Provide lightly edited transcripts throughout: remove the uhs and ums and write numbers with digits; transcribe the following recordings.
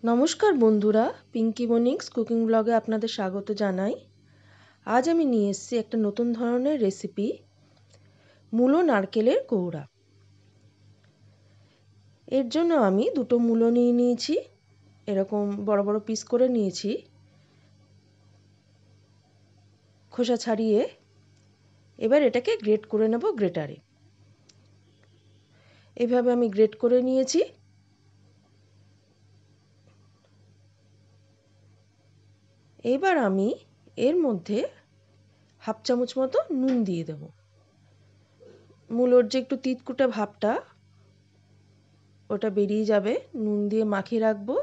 নমস্কার বন্ধুরা, পিঙ্কি মনিংস কুকিং ব্লগে আপনাদের স্বাগত জানাই। আজ আমি নিয়ে এসেছি একটা নতুন ধরনের রেসিপি, মূলো নারকেলের কৌড়া। এর জন্য আমি দুটো মূলো নিয়ে নিয়েছি, এরকম বড় বড় পিস করে নিয়েছি, খোসা ছাড়িয়ে। এবার এটাকে গ্রেট করে নেব গ্রেটারে। এভাবে আমি গ্রেট করে নিয়েছি। এবার আমি এর মধ্যে হাফ চামচ মতো নুন দিয়ে দেব। মূলোর যে একটু তিতকুটে ভাবটা ওটা বেরিয়ে যাবে, নুন দিয়ে মাখিয়ে রাখবো।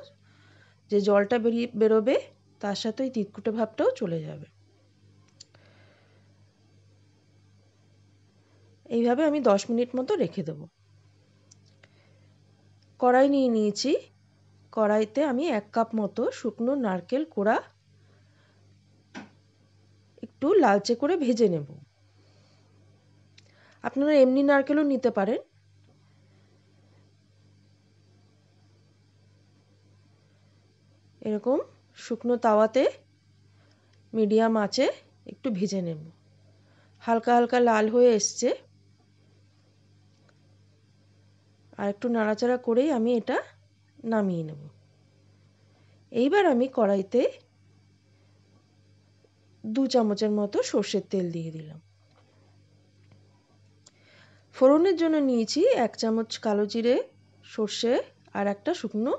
যে জলটা বেরোবে তার সাথে ওই তিতকুটে ভাবটাও চলে যাবে। এইভাবে আমি 10 মিনিট মতো রেখে দেব। কড়াই নিয়ে নিয়েছি, কড়াইতে আমি 1 কাপ মতো শুকনো নারকেল কোড়া একটু লালচে করে ভেজে নেব। আপনারা এমনি নারকেলও নিতে পারেন। এরকম শুকনো তাওয়াতে মিডিয়াম আঁচে একটু ভেজে নেব। হালকা হালকা লাল হয়ে এসছে, আর একটু নাড়াচাড়া করেই আমি এটা নামিয়ে নেব। এইবার আমি কড়াইতে 2 চামচের মতো সর্ষের তেল দিয়ে দিলাম। ফোড়নের জন্য নিয়েছি 1 চামচ কালো জিরে, সর্ষে আর একটা শুকনো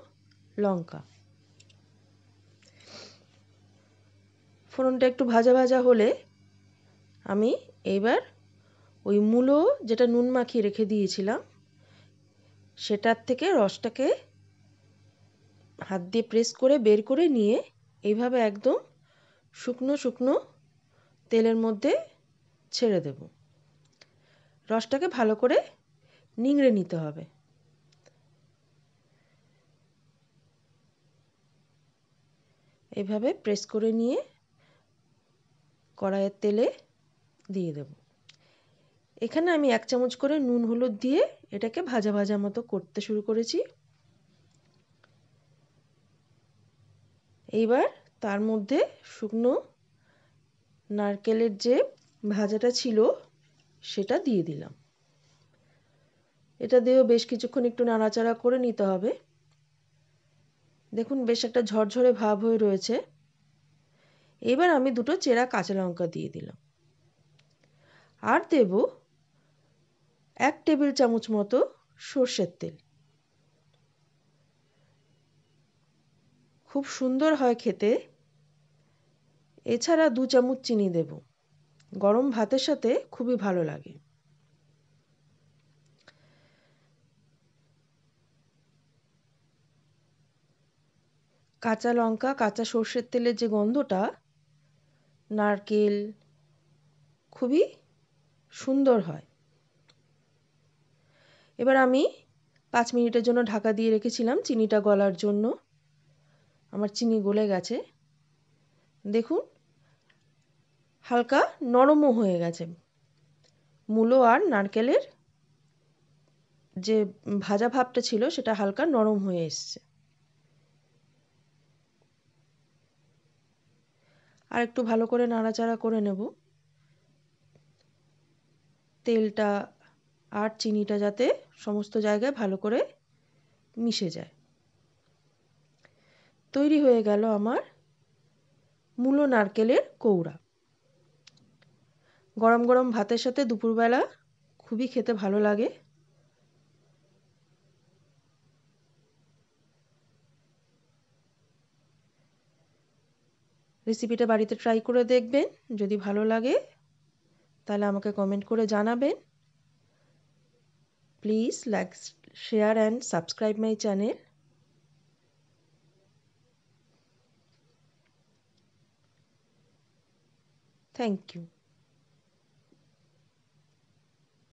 লঙ্কা। ফোড়নটা একটু ভাজা ভাজা হলে আমি এইবার ওই মূলো যেটা নুন মাখিয়ে রেখে দিয়েছিলাম সেটার থেকে রসটাকে হাত দিয়ে প্রেস করে বের করে নিয়ে এইভাবে একদম শুকনো শুকনো তেলের মধ্যে ছেড়ে দেব। রসটাকে ভালো করে নিংড়ে নিতে হবে। এইভাবে প্রেস করে নিয়ে কড়াইয়ের তেলে দিয়ে দেব। এখানে আমি 1 চামচ করে নুন হলুদ দিয়ে এটাকে ভাজা ভাজা মতো করতে শুরু করেছি। এইবার তার মধ্যে শুকনো নারকেলের যে ভাজাটা ছিল সেটা দিয়ে দিলাম। এটা দিয়েও বেশ কিছুক্ষণ একটু নাড়াচাড়া করে নিতে হবে। দেখুন বেশ একটা ঝরঝরে ভাব হয়ে রয়েছে। এবার আমি দুটো চেরা কাঁচা লঙ্কা দিয়ে দিলাম, আর দেব 1 টেবিল চামচ মতো সর্ষের তেল। খুব সুন্দর হয় খেতে। এছাড়া 2 চামচ চিনি দেব। গরম ভাতের সাথে খুবই ভালো লাগে। কাঁচা লঙ্কা, কাঁচা সর্ষের তেলের যে গন্ধটা, নারকেল, খুবই সুন্দর হয়। এবার আমি 5 মিনিটের জন্য ঢাকা দিয়ে রেখেছিলাম চিনিটা গলার জন্য। আমার চিনি গলে গেছে। দেখুন হালকা নরমও হয়ে গেছে। মূলো আর নারকেলের যে ভাজা ভাবটা ছিল সেটা হালকা নরম হয়ে এসছে। আর একটু ভালো করে নাড়াচাড়া করে নেব। তেলটা আর চিনিটা যাতে সমস্ত জায়গায় ভালো করে মিশে যায়। তৈরি হয়ে গেল আমার মূলো নারকেলের কৌড়া। গরম গরম ভাতের সাথে দুপুরবেলা খুবই খেতে ভালো লাগে। রেসিপিটা বাড়িতে ট্রাই করে দেখবেন। যদি ভালো লাগে তাহলে আমাকে কমেন্ট করে জানাবেন। Please like, share and subscribe my channel. Thank you.